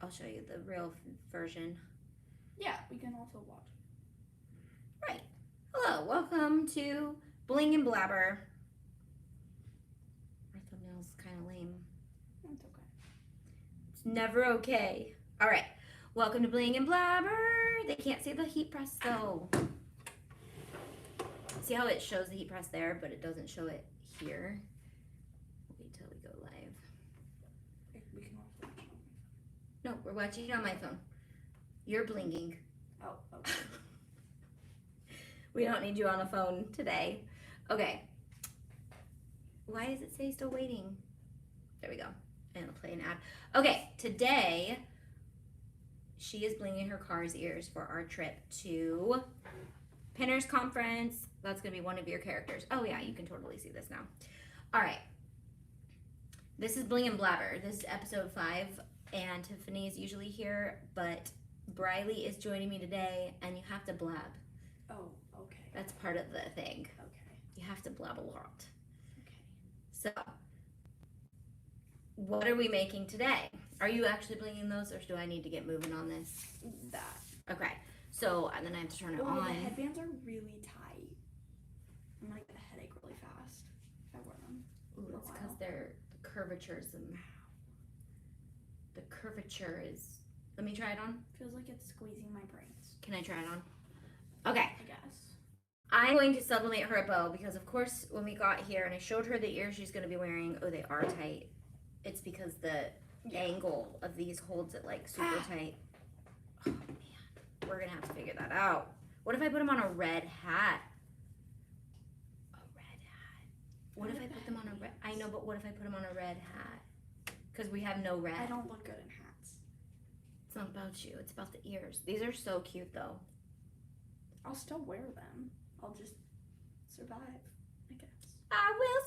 I'll show you the real version. Yeah, we can also watch. Right. Hello, welcome to Bling and Blabber. My thumbnail's kind of lame. That's okay. It's never okay. All right. Welcome to Bling and Blabber. They can't see the heat press though. See how it shows the heat press there, but it doesn't show it here? Wait till we go live. We can also watch it. No, we're watching it on my phone. You're blinging. Oh, okay. We don't need you on the phone today. Okay. Why does it say still waiting? There we go. And I'll play an ad. Okay, today she is blinging her car's ears for our trip to Pinners Conference. That's going to be one of your characters. Oh yeah, you can totally see this now. All right. This is Bling and Blabber. This is episode 5, and Tiffany is usually here, but Briley is joining me today, and you have to blab. Oh, okay. That's part of the thing. Okay. You have to blab a lot. Okay. So, what are we making today? Are you actually blinging those, or do I need to get moving on this? That. Okay. So, and then I have to turn it Oh, on. the headbands are really tight. I'm gonna get a headache really fast if I wear them. Ooh, it's because they're the curvature is the curvature is. Let me try it on. Feels like it's squeezing my brains. Can I try it on? Okay. I guess. I'm going to sublimate her a bow because, of course, when we got here and I showed her the ears she's going to be wearing, oh, they are tight. It's because the angle of these holds it like super tight. Oh, man. We're going to have to figure that out. What if I put them on a red hat? A red hat. What if I put them on a red? I know, but what if I put them on a red hat? Because we have no red. I don't look good in hats. It's not about you. It's about the ears. These are so cute, though. I'll still wear them. I'll just survive, I guess. I will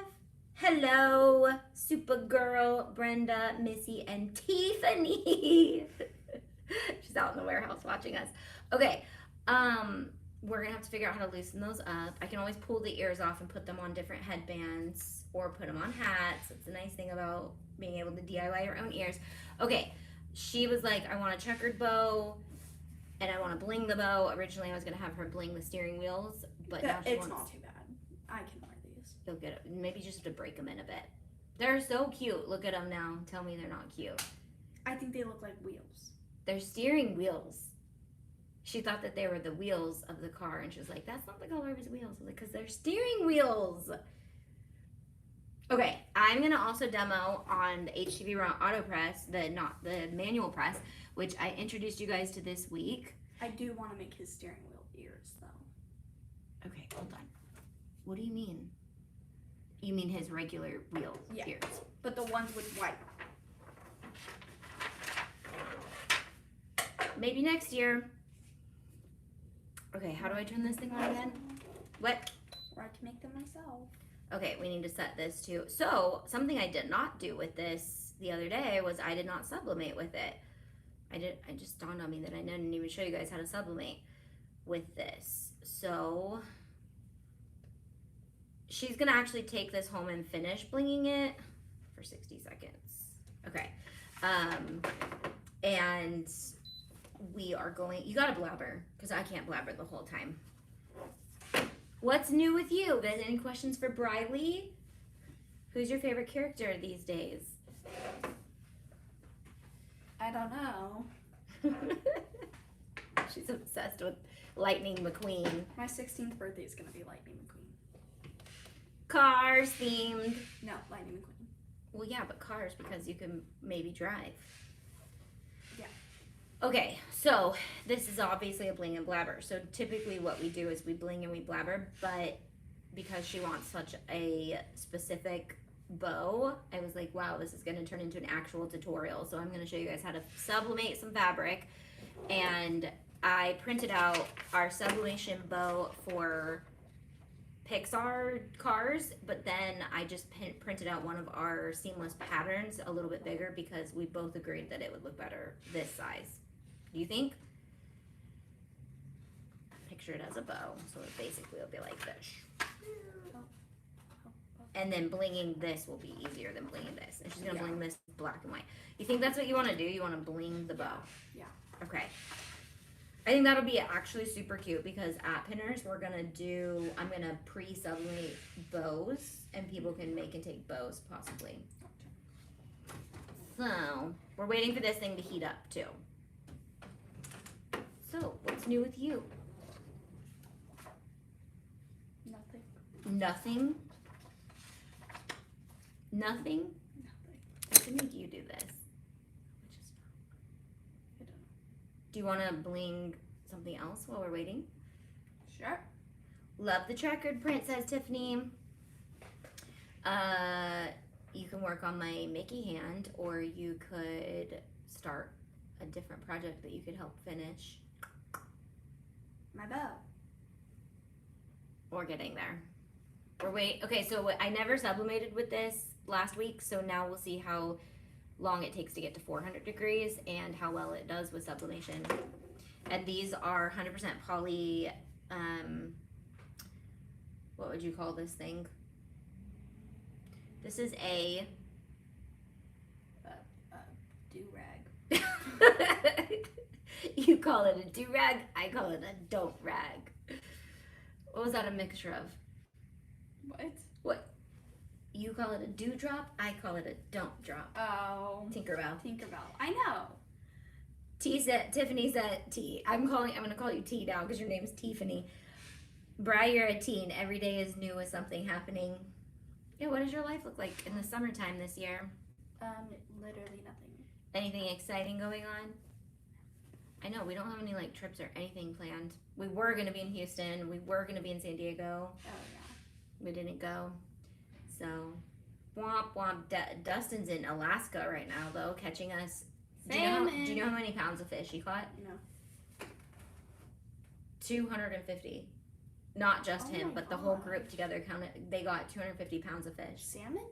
survive. Hello, Supergirl, Brenda, Missy, and Tiffany. She's out in the warehouse watching us. Okay, we're gonna have to figure out how to loosen those up. I can always pull the ears off and put them on different headbands or put them on hats. It's a nice thing about being able to DIY your own ears. Okay, she was like, I want a checkered bow. And I want to bling the bow. Originally, I was going to have her bling the steering wheels, but now she it's wants... not too bad. I can wear these. You'll get it. Maybe just have to break them in a bit. They're so cute. Look at them now. Tell me they're not cute. I think they look like wheels. They're steering wheels. She thought that they were the wheels of the car, and she was like, that's not the color of his wheels. I was like, because they're steering wheels. Okay, I'm going to also demo on the HTVront auto press, not the manual press, which I introduced you guys to this week. I do want to make his steering wheel ears, though. Okay, hold on. What do you mean? You mean his regular wheel ears? But the ones with white. Maybe next year. Okay, how do I turn this thing on again? What? Or I can make them myself. Okay, we need to set this too. So, something I did not do with this the other day was I did not sublimate with it. It just dawned on me that I didn't even show you guys how to sublimate with this. So, she's gonna actually take this home and finish blinging it for 60 seconds. Okay, and we are going, you gotta blabber, because I can't blabber the whole time. What's new with you? Guys, any questions for Briley? Who's your favorite character these days? I don't know. She's obsessed with Lightning McQueen. My 16th birthday is going to be Lightning McQueen. Cars themed. No, Lightning McQueen. Well, yeah, but cars because you can maybe drive. Yeah. Okay, so this is obviously a bling and blabber. So typically what we do is we bling and we blabber, but because she wants such a specific bow, I was like, wow, this is going to turn into an actual tutorial. So I'm going to show you guys how to sublimate some fabric. And I printed out our sublimation bow for Pixar cars, but then I just printed out one of our seamless patterns a little bit bigger because we both agreed that it would look better this size. Do you think? Picture it as a bow, so it basically will be like this. And then blinging this will be easier than blinging this. And she's gonna Yeah. bling this black and white. You think that's what you wanna do? You wanna bling the bow? Yeah. Okay. I think that'll be actually super cute because at Pinners I'm gonna pre-sublimate bows and people can make and take bows possibly. So, we're waiting for this thing to heat up too. So, what's new with you? Nothing. Nothing? Nothing? Nothing. I can make you do this. Which is fine. I don't know. Do you want to bling something else while we're waiting? Sure. Love the checkered print, says Tiffany. You can work on my Mickey hand, or you could start a different project that you could help finish. My bow. We're getting there. Okay, so I never sublimated with this last week, so now we'll see how long it takes to get to 400 degrees and how well it does with sublimation. And these are 100% poly, what would you call this thing? This is a Do-rag. You call it a do-rag, I call it a don't rag. What was that a mixture of? What? You call it a dewdrop, I call it a don't drop. Oh. Tinkerbell. I know. Tiffany said T. I'm gonna call you T now because your name's Tiffany. Bri, you're a teen. Every day is new with something happening. Yeah, what does your life look like in the summertime this year? Literally nothing. Anything exciting going on? I know, we don't have any like trips or anything planned. We were gonna be in Houston. We were gonna be in San Diego. Oh yeah. We didn't go. So, womp womp. Dustin's in Alaska right now though, catching us. Do you know how many pounds of fish he caught? No. 250. Not just him, my but the whole gosh. group together counted. They got 250 pounds of fish. Salmon?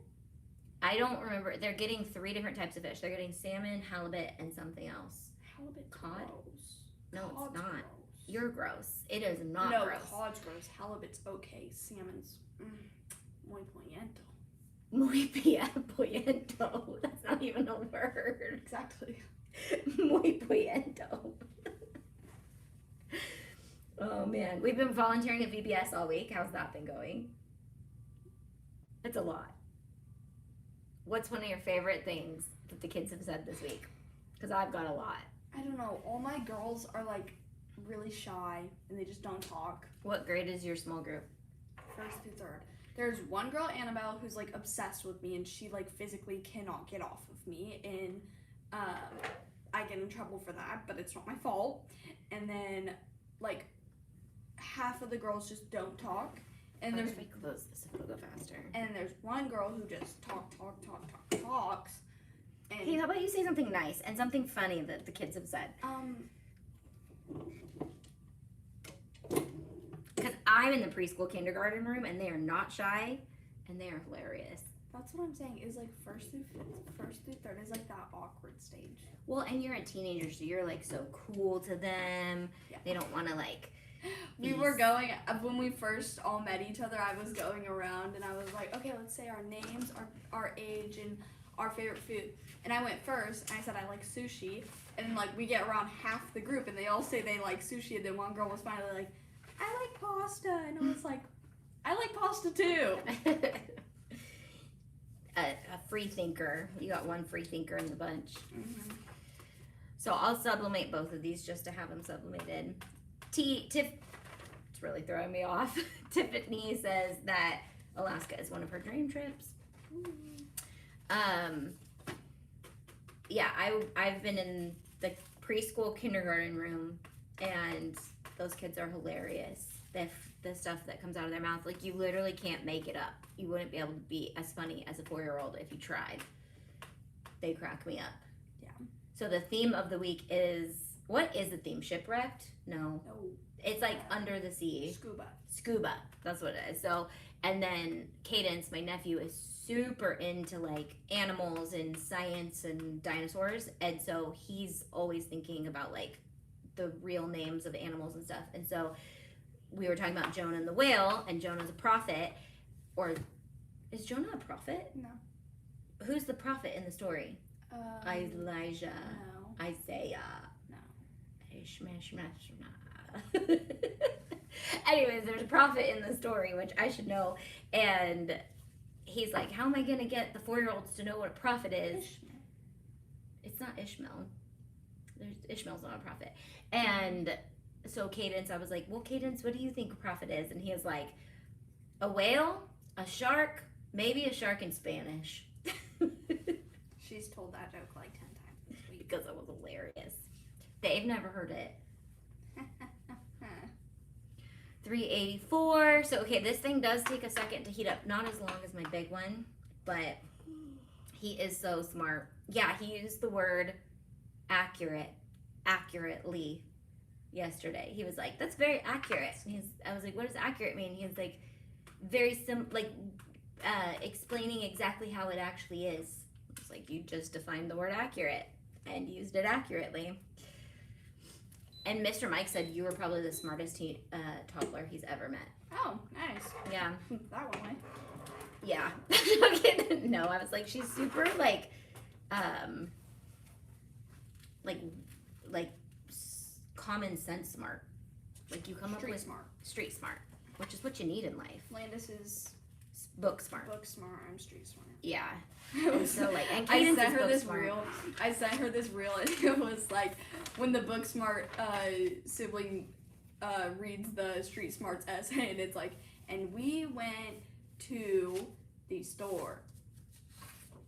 I don't remember. They're getting 3 different types of fish. They're getting salmon, halibut, and something else. Halibut. Cod? Gross. No, Cod's it's not. Gross. You're gross. It is not no, gross. cod's gross. Halibut's okay. Salmon's muy pimiento. Muy pimiento. That's not even a word. Exactly. Muy pimiento. Oh man, we've been volunteering at VBS all week. How's that been going? It's a lot. What's one of your favorite things that the kids have said this week? Because I've got a lot. I don't know. All my girls are like really shy and they just don't talk. What grade is your small group? 1st through 3rd. There's one girl, Annabelle, who's like obsessed with me and she like physically cannot get off of me, and I get in trouble for that, but it's not my fault. And then like half of the girls just don't talk, and there's close this if it'll go faster. and there's one girl who just talks. And Hey, how about you say something nice and something funny that the kids have said? Because I'm in the preschool kindergarten room and they are not shy and they are hilarious. that's what I'm saying. Is like 1st through 3rd is like that awkward stage. Well, and you're a teenager, so you're like so cool to them. Yeah. They don't want to like. We were going, when we first all met each other, I was going around and I was like, okay, let's say our names, our age, and our favorite food. And I went first, and I said I like sushi, and like we get around half the group, and they all say they like sushi, and then one girl was finally like, I like pasta, and I was like, I like pasta too. a free thinker. You got one free thinker in the bunch. Mm-hmm. So I'll sublimate both of these just to have them sublimated. It's really throwing me off. Tiffany says that Alaska is one of her dream trips. Yeah, I've been in the preschool kindergarten room, and those kids are hilarious. The stuff that comes out of their mouth, like you literally can't make it up. You wouldn't be able to be as funny as a 4-year-old if you tried. They crack me up. Yeah. So the theme of the week is, what is the theme? Shipwrecked? No. It's like under the sea. Scuba. That's what it is. So, and then Cadence, my nephew, is super into like animals and science and dinosaurs. And so he's always thinking about like the real names of animals and stuff. And so we were talking about Jonah and the whale, and Jonah's a prophet, or Is Jonah a prophet? No. Who's the prophet in the story? Elijah. No. Isaiah. No. Anyways, there's a prophet in the story, which I should know, and he's like, how am I gonna get the 4-year-olds to know what a prophet is? Ishmael. It's not Ishmael. Ishmael's not a prophet. And so Cadence, I was like, well, Cadence, what do you think a prophet is? And he was like, a whale, a shark, maybe a shark in Spanish. She's told that joke like 10 times this week. Because it was hilarious. They've never heard it. 384. So, okay, this thing does take a second to heat up. Not as long as my big one, but he is so smart. Yeah, he used the word accurately yesterday. He was like, that's very accurate. And I was like, what does accurate mean? He was like, explaining exactly how it actually is. It's like, you just defined the word accurate and used it accurately. And Mr. Mike said you were probably the smartest toddler he's ever met. Oh, nice. Yeah. That one way. Yeah. No, I was like, she's super common sense smart. Like you come up with street smart, which is what you need in life. Landis is book smart. Book smart. I'm street smart. Yeah. And so and I Cadence sent is her this smart. reel. I sent her this reel, and it was like when the book smart sibling reads the street smarts essay, and it's like, and we went to the store.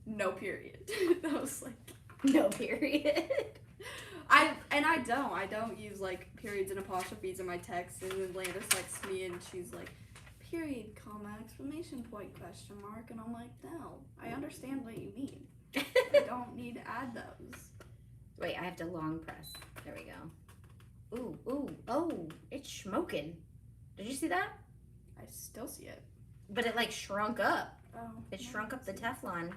No period. I was like, no period. I don't use like periods and apostrophes in my text, and then Landis texts me and she's like, period, comma, exclamation point, question mark, and I'm like, no, I understand what you mean. I don't need to add those. Wait, I have to long press. There we go. Ooh, oh, it's smoking. Did you see that? I still see it. But it shrunk up. Oh. It shrunk up the Teflon.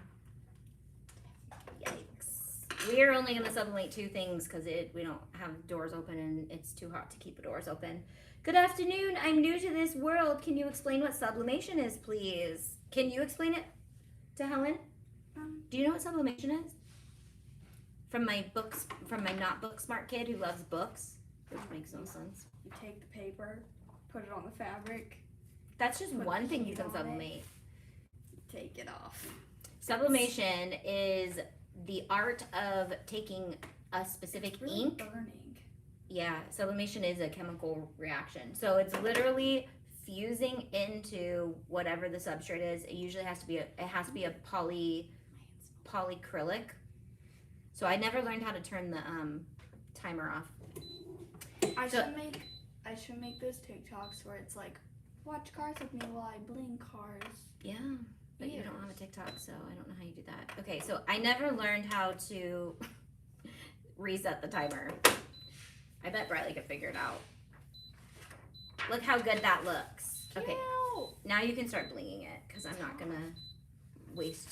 Yikes. We're only going to sublimate 2 things because we don't have doors open and it's too hot to keep the doors open. Good afternoon. I'm new to this world. Can you explain what sublimation is, please? Can you explain it to Helen? Do you know what sublimation is? From my not book smart kid who loves books, which makes no sense. You take the paper, put it on the fabric. That's just Put one thing you heat can on sublimate. Take it off. Sublimation is the art of taking a specific It's really ink. burning. Yeah, sublimation is a chemical reaction. So it's literally fusing into whatever the substrate is. It usually has to be a polyacrylic. So I never learned how to turn the timer off. I should make those TikToks where it's like, watch cars with me while I bling cars. Yeah, but you don't have a TikTok, so I don't know how you do that. Okay, so I never learned how to reset the timer. I bet Briley could figure it out. Look how good that looks. Okay, now you can start blinging it because I'm not gonna waste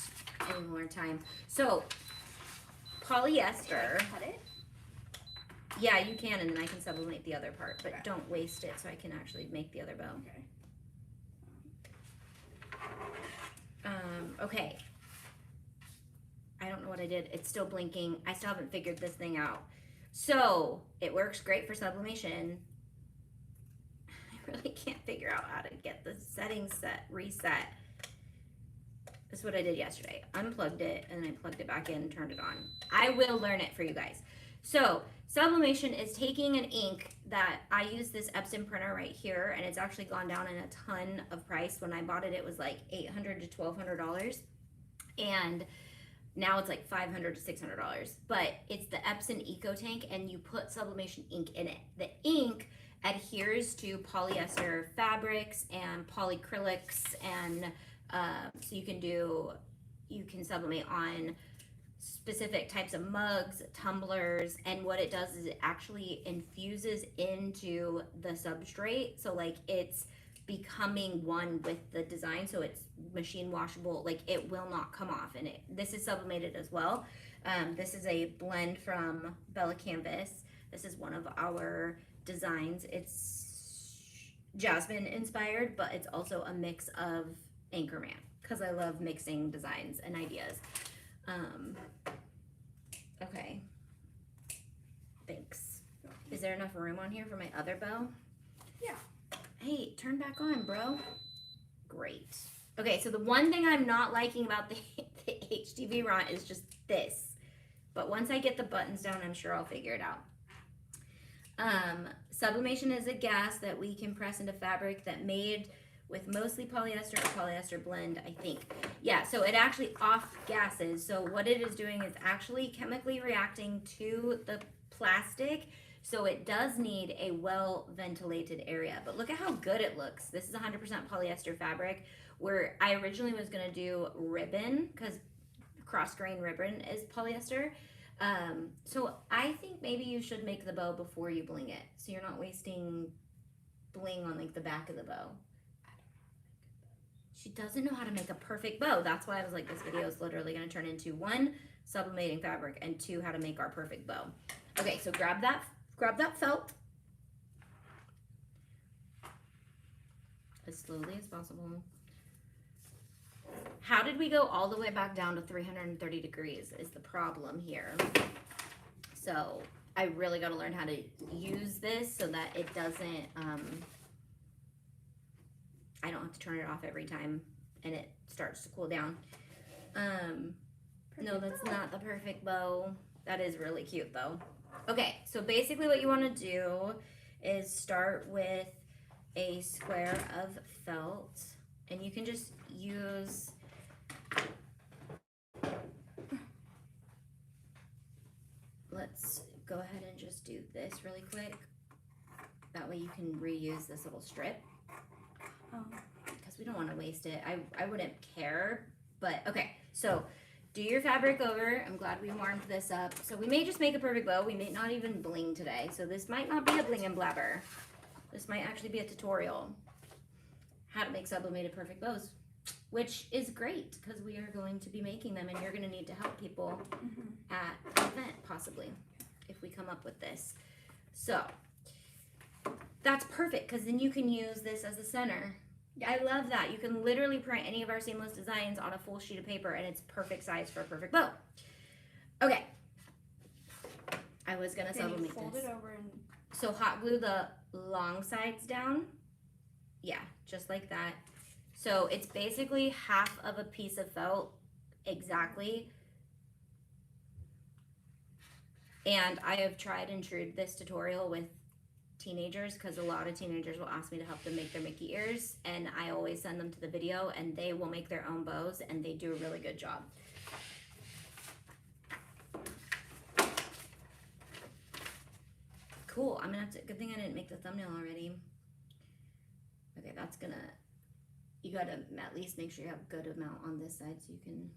any more time. So polyester. Cut it. Yeah, you can, and then I can sublimate the other part, but Okay. don't waste it so I can actually make the other bow. Okay. Okay. I don't know what I did. It's still blinking. I still haven't figured this thing out. So, it works great for sublimation. I really can't figure out how to get the settings reset. This is what I did yesterday. Unplugged it, and then I plugged it back in and turned it on. I will learn it for you guys. So, sublimation is taking an ink that I use this Epson printer right here, and it's actually gone down in a ton of price. When I bought it, it was like $800 to $1,200, and now it's like $500 to $600. But it's the Epson Eco Tank, and you put sublimation ink in it. The ink adheres to polyester fabrics and polyacrylics, and so you can sublimate on specific types of mugs, tumblers, and what it does is it actually infuses into the substrate, so it's becoming one with the design, so it's machine washable, it will not come off. And this is sublimated as well. This is a blend from Bella Canvas. This is one of our designs. It's jasmine inspired, but it's also a mix of Anchorman because I love mixing designs and ideas. Okay. Thanks. Is there enough room on here for my other bow? Yeah. Hey, turn back on, bro. Great. Okay, so the one thing I'm not liking about the HTVront is just this. But once I get the buttons down, I'm sure I'll figure it out. Sublimation is a gas that we compress into fabric that made with mostly polyester or polyester blend, I think. Yeah, so it actually off gases. So what it is doing is actually chemically reacting to the plastic. So it does need a well ventilated area. But look at how good it looks. This is 100% polyester fabric, where I originally was gonna do ribbon because cross grain ribbon is polyester. So I think maybe you should make the bow before you bling it, so you're not wasting bling on like the back of the bow. She doesn't know how to make a perfect bow. That's why I was like, this video is literally going to turn into 1, sublimating fabric, and 2, how to make our perfect bow. Okay, so grab that felt as slowly as possible. How did we go all the way back down to 330 degrees is the problem here. So I really got to learn how to use this so that it doesn't, I don't have to turn it off every time and it starts to cool down. No, that's not the perfect bow. That is really cute though. Okay, so basically what you want to do is start with a square of felt, and you can just use let's go ahead and just do this really quick. That way you can reuse this little strip. Because we don't want to waste it. I wouldn't care, but okay. So do your fabric over. I'm glad we warmed this up. So we may just make a perfect bow. We may not even bling today. So this might not be a bling and blabber. This might actually be a tutorial. How to make sublimated perfect bows. Which is great because we are going to be making them and you're going to need to help people at an event possibly if we come up with this. So that's perfect because then you can use this as the center. Yeah. I love that. You can literally print any of our seamless designs on a full sheet of paper and it's perfect size for a perfect bow. Okay. I was going to sublimate fold this. It over and... So hot glue the long sides down. Yeah, just like that. So it's basically half of a piece of felt, exactly. And I have tried and true this tutorial with teenagers because a lot of teenagers will ask me to help them make their Mickey ears, and I always send them to the video and they will make their own bows and they do a really good job. Cool, I'm gonna have to, good thing I didn't make the thumbnail already. Okay, that's gonna, you gotta at least make sure you have a good amount on this side so you can,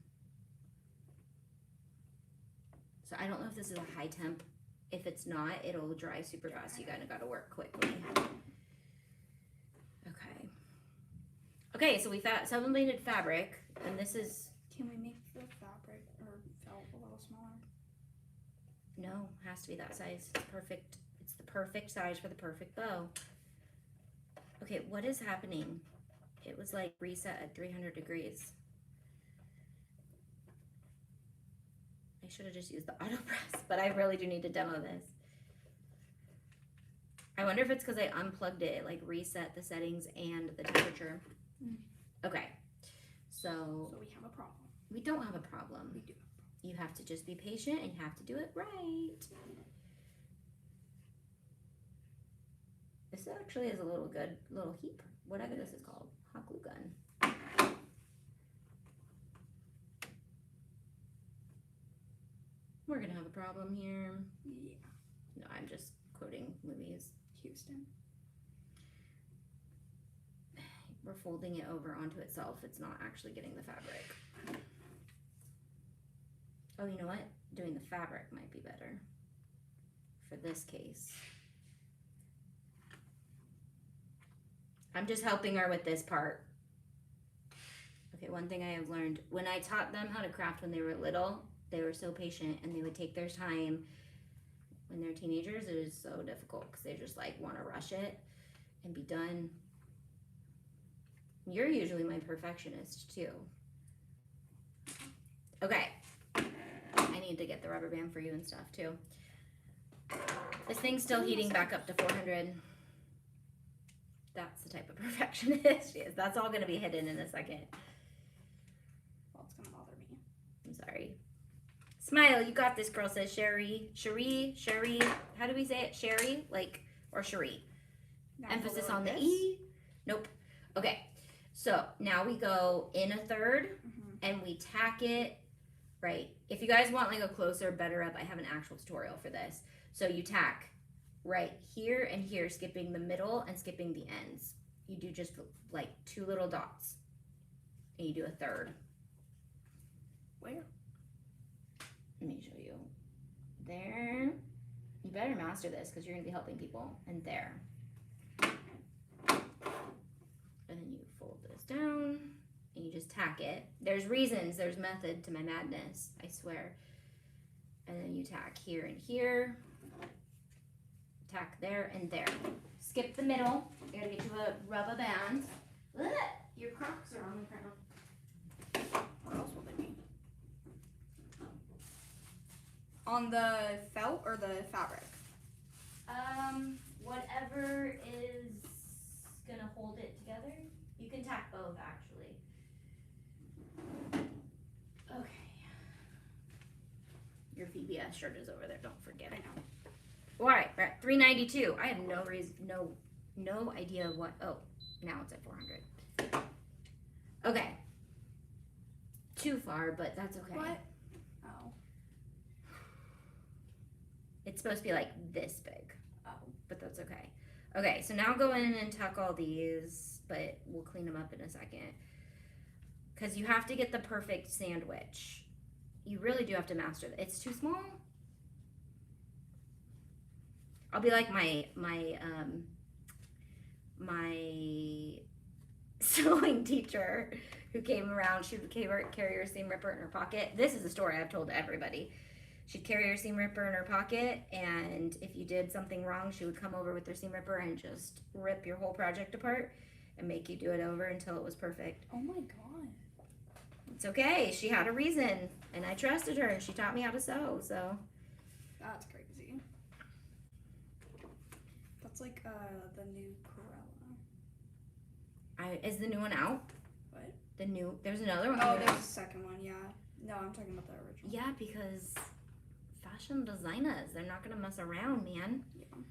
so I don't know if this is a high temp. If it's not, it'll dry super fast. You kinda gotta work quickly. Okay. Okay, so we sublimated fabric, and this is... Can we make the fabric or felt a little smaller? No, has to be that size. It's perfect. It's the perfect size for the perfect bow. Okay, what is happening? It was like reset at 300 degrees. I should have just used the auto press, but I really do need to demo this. I wonder if it's because I unplugged it, like reset the settings and the temperature. Okay, so we have a problem. We don't have a problem. We do. You have to just be patient and you have to do it right. This actually is a little good, little heat, whatever this is called, hot glue gun. We're gonna have a problem here. Yeah. No, I'm just quoting movies. Houston. We're folding it over onto itself. It's not actually getting the fabric. Oh, you know what? Doing the fabric might be better for this case. I'm just helping her with this part. Okay, one thing I have learned, when I taught them how to craft when they were little, they were so patient and they would take their time. When they're teenagers, it is so difficult because they just like want to rush it and be done. You're usually my perfectionist too. Okay. I need to get the rubber band for you and stuff too. This thing's still heating back up to 400. That's the type of perfectionist she is. That's all going to be hidden in a second. Well, it's gonna bother me. I'm sorry. Smile, you got this, girl, says Sherry. Sherry. How do we say it? Sherry? Like, or Sherry? Now Emphasis like on the this. E. Nope. Okay. So now we go in a third and we tack it right. If you guys want like a closer, better up, I have an actual tutorial for this. So you tack right here and here, skipping the middle and skipping the ends. You do just like 2 little dots and you do a third. Where? Let me show you. There. You better master this because you're going to be helping people. And there. And then you fold this down and you just tack it. There's reasons, there's method to my madness, I swear. And then you tack here and here. Tack there and there. Skip the middle. You gotta get you a rubber band. Ugh, your Crocs are on the ground. What else will they be? On the felt or the fabric? Whatever is gonna hold it together. You can tack both actually. Okay. Your VBS shirt is over there, don't forget it. Alright, we're at 392. I have no reason, no idea what, oh, now it's at 400. Okay. Too far, but that's okay. What? Oh. It's supposed to be like this big. Oh. But that's okay. Okay, so now go in and tuck all these, but we'll clean them up in a second. Because you have to get the perfect sandwich. You really do have to master it. It's too small. I'll be like my sewing teacher who came around. She would carry her seam ripper in her pocket. This is a story I've told to everybody. She'd carry her seam ripper in her pocket, and if you did something wrong, she would come over with her seam ripper and just rip your whole project apart and make you do it over until it was perfect. Oh my god. It's okay. She had a reason, and I trusted her, and she taught me how to sew, so. That's crazy. That's like the new Corella. Is the new one out? What? There's another one. Oh, coming out. there's a second one, yeah. No, I'm talking about the original. Yeah, because fashion designers, they're not gonna mess around, man. Yeah.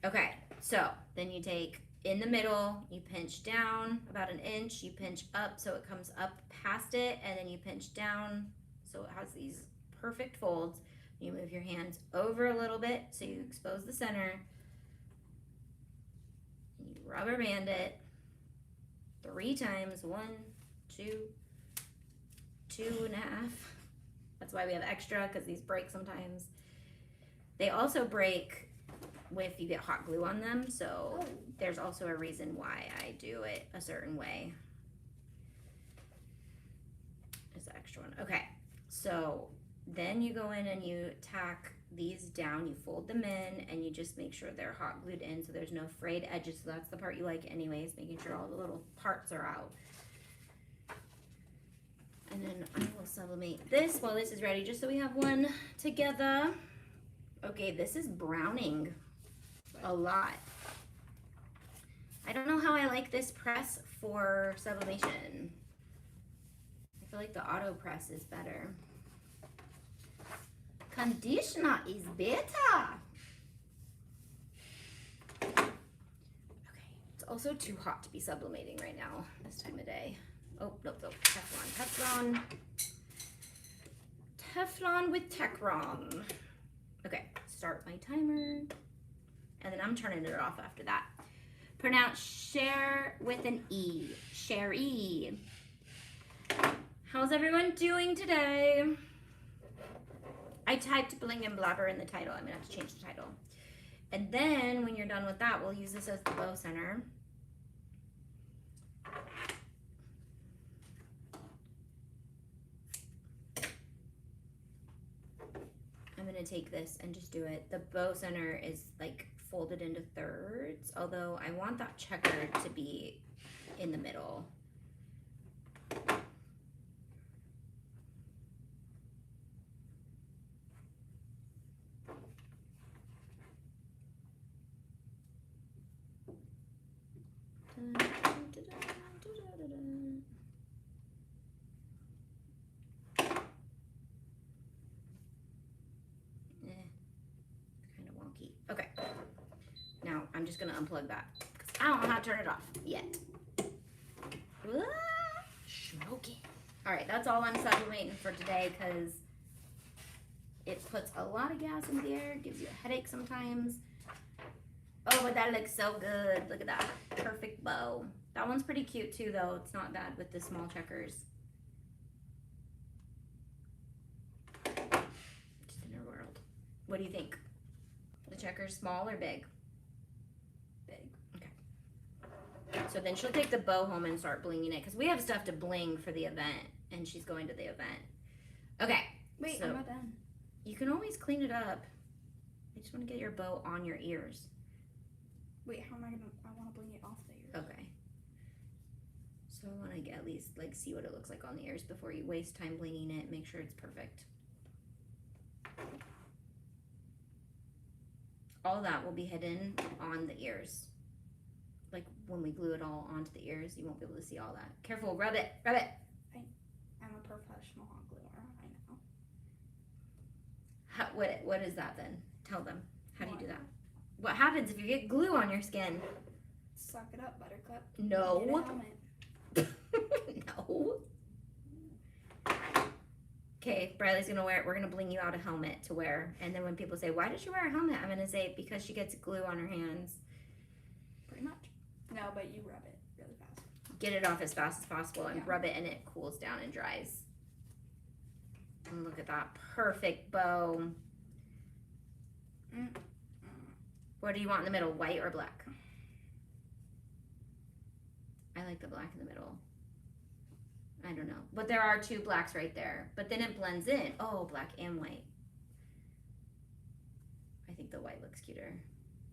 Okay, so then you take in the middle, you pinch down about 1 inch, you pinch up so it comes up past it, and then you pinch down so it has these perfect folds. You move your hands over a little bit so you expose the center. And you rubber band it 3 times. 1, 2, 2.5. That's why we have extra, because these break sometimes. They also break if you get hot glue on them, so there's also a reason why I do it a certain way. It's the extra one. Okay, so then you go in and you tack these down, you fold them in, and you just make sure they're hot glued in so there's no frayed edges. So that's the part you like anyways, making sure all the little parts are out. And then I will sublimate this while this is ready, just so we have one together. Okay, this is browning a lot. I don't know how I like this press for sublimation. I feel like the auto press is better. Conditioner is better. Okay, it's also too hot to be sublimating right now, this time of day. Oh, nope, Teflon. Teflon with Techron. Okay, start my timer. And then I'm turning it off after that. Pronounce share with an E. Sherry. How's everyone doing today? I typed Bling and Blabber in the title. I'm gonna have to change the title. And then when you're done with that, we'll use this as the bow center. I'm gonna take this and just do it. The bow center is like folded into thirds, although I want that checker to be in the middle. Kind of wonky. Okay. Now I'm just gonna unplug that because I don't know how to turn it off yet. Smoking. All right, that's all I'm sublimating for today because it puts a lot of gas in the air, gives you a headache sometimes. Oh, but that looks so good. Look at that perfect bow. That one's pretty cute too, though. It's not bad with the small checkers. Just in her world. What do you think? The checkers small or big? Big. Okay. So then she'll take the bow home and start blinging it because we have stuff to bling for the event, and she's going to the event. Okay. Wait, so I'm not done. You can always clean it up. I just want to get your bow on your ears. Wait, how am I gonna? I want to bling it off the ears. Okay. So I want to at least like see what it looks like on the ears before you waste time blinging it. Make sure it's perfect. All that will be hidden on the ears. Like when we glue it all onto the ears, you won't be able to see all that. Careful, rub it, rub it. I'm a professional hot gluer. I know. How, what is that then? Tell them. How do you do that? What happens if you get glue on your skin? Suck it up, Buttercup. No. Get a helmet. No. Okay, Briley's gonna wear it. We're gonna bling you out a helmet to wear. And then when people say, why did she wear a helmet? I'm gonna say, because she gets glue on her hands. Pretty much. No, but you rub it really fast. Get it off as fast as possible and Yeah. rub it and it cools down and dries. And look at that perfect bow. What do you want in the middle, white or black? I like the black in the middle. I don't know. But there are two blacks right there. But then it blends in. Oh, black and white. I think the white looks cuter.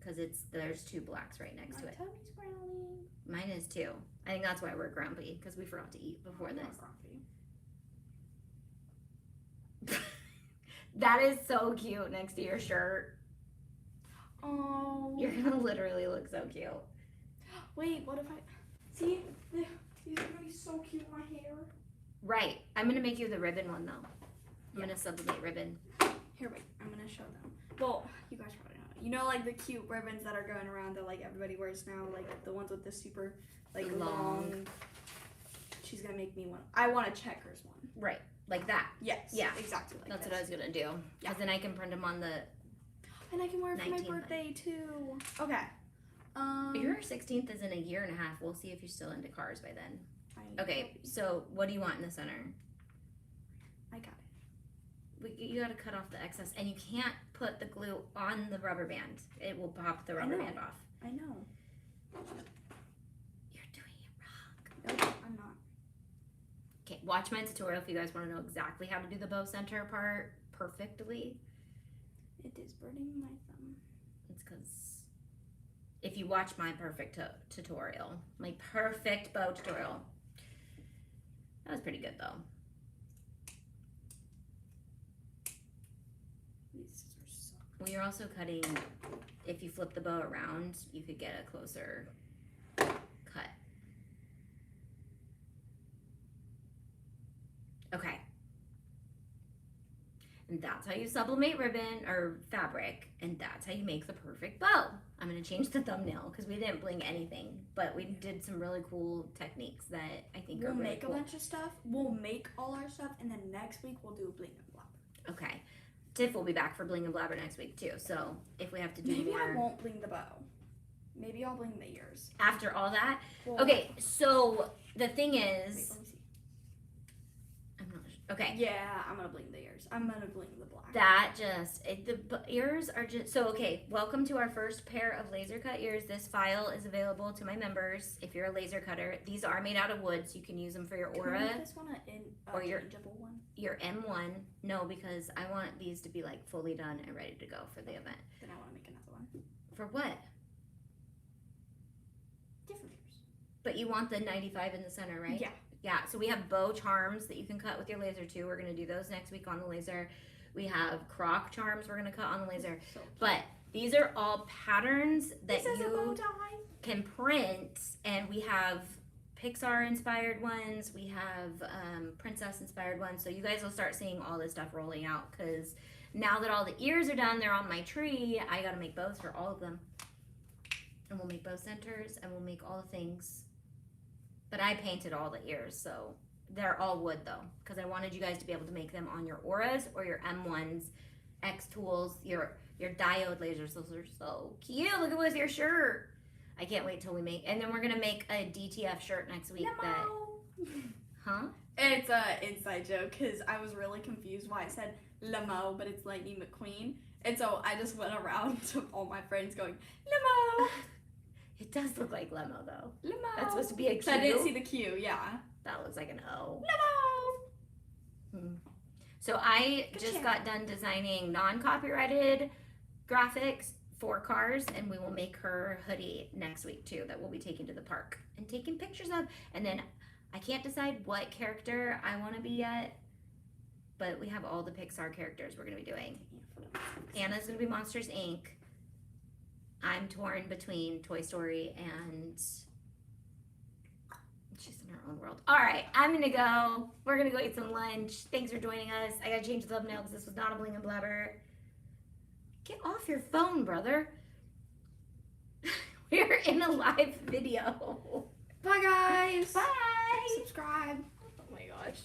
Because there's two blacks right next to it. My tummy's growling. Mine is too. I think that's why we're grumpy. Because we forgot to eat before I'm this. not grumpy. That is so cute next to your shirt. Oh. You're gonna literally look so cute. Wait, what if I... See? These are gonna be so cute in my hair. Right. I'm gonna make you the ribbon one though. I'm gonna sublimate ribbon. Here, wait. I'm gonna show them. Well, you guys probably know. You know, like the cute ribbons that are going around that like everybody wears now, like the ones with the super like long. She's gonna make me one. I want a checkers one. Right. Like that. Yes. Yeah. Exactly like That's this. what I was gonna do. Because then I can print them on the. And I can wear it for my 19th. birthday too. Okay. Your 16th is in a year and a half. We'll see if you're still into cars by then. I Okay. So what do you want in the center? got it. You gotta cut off the excess, and you can't put the glue on the rubber band. It will pop the rubber know. band off. I know. You're doing it wrong. Nope, I'm not. Okay, watch my tutorial if you guys want to know exactly how to do the bow center part perfectly. It is burning my thumb. It's because if you watch my perfect tutorial, my perfect bow tutorial, that was pretty good though. These scissors suck. Well, you're also cutting, if you flip the bow around, you could get a closer cut. Okay. And that's how you sublimate ribbon or fabric, and that's how you make the perfect bow. I'm gonna change the thumbnail because we didn't bling anything, but we did some really cool techniques that I think are We'll really make cool. a bunch of stuff. We'll make all our stuff, and then next week we'll do Bling and Blabber. Okay. Tiff will be back for Bling and Blabber next week too, so if we have to do Maybe more I won't bling the bow. Maybe I'll bling the ears. after all that. Well, Okay, so the thing Wait, is, let me see. I'm not sure. Okay. Yeah, I'm gonna bling the ears. I'm gonna bling the black. That just, ears are just, so okay, welcome to our first pair of laser cut ears. This file is available to my members if you're a laser cutter. These are made out of wood, so you can use them for your Can we aura, make this one or your- changeable one? your M1. No, because I want these to be like fully done and ready to go for the event. Then I want to make another one. For what? Different ears. But you want the 95 in the center, right? Yeah. Yeah, so we have bow charms that you can cut with your laser too. We're gonna do those next week on the laser. We have croc charms we're gonna cut on the laser. So But these are all patterns that this is a bow you tie. can print, and we have Pixar inspired ones, we have princess inspired ones. So you guys will start seeing all this stuff rolling out, because now that all the ears are done, they're on my tree, I gotta make bows for all of them. And we'll make bow centers, and we'll make all the things. But I painted all the ears, so they're all wood though, because I wanted you guys to be able to make them on your auras or your M1s, X tools, your diode lasers. Those are so cute. Look at what's your shirt. I can't wait till we make, and then we're gonna make a DTF shirt next week. Huh? It's a inside joke because I was really confused why it said Lemo, but it's Lightning McQueen, and so I just went around to all my friends going Lemo. It does look like Lemo though. Lemo. That's supposed to be a Q. So I didn't see the Q. Yeah. That looks like an O. Lemo. So I Good just share. got done designing non-copyrighted graphics for cars, and we will make her hoodie next week too that we'll be taking to the park and taking pictures of. And then I can't decide what character I want to be yet, but we have all the Pixar characters we're going to be doing. Anna's going to be Monsters Inc. I'm torn between Toy Story and she's in her own world. All right, I'm going to go. We're going to go eat some lunch. Thanks for joining us. I got to change the thumbnail because this was not a Bling and Blabber. Get off your phone, brother. We're in a live video. Bye guys. Bye. Subscribe. Oh my gosh.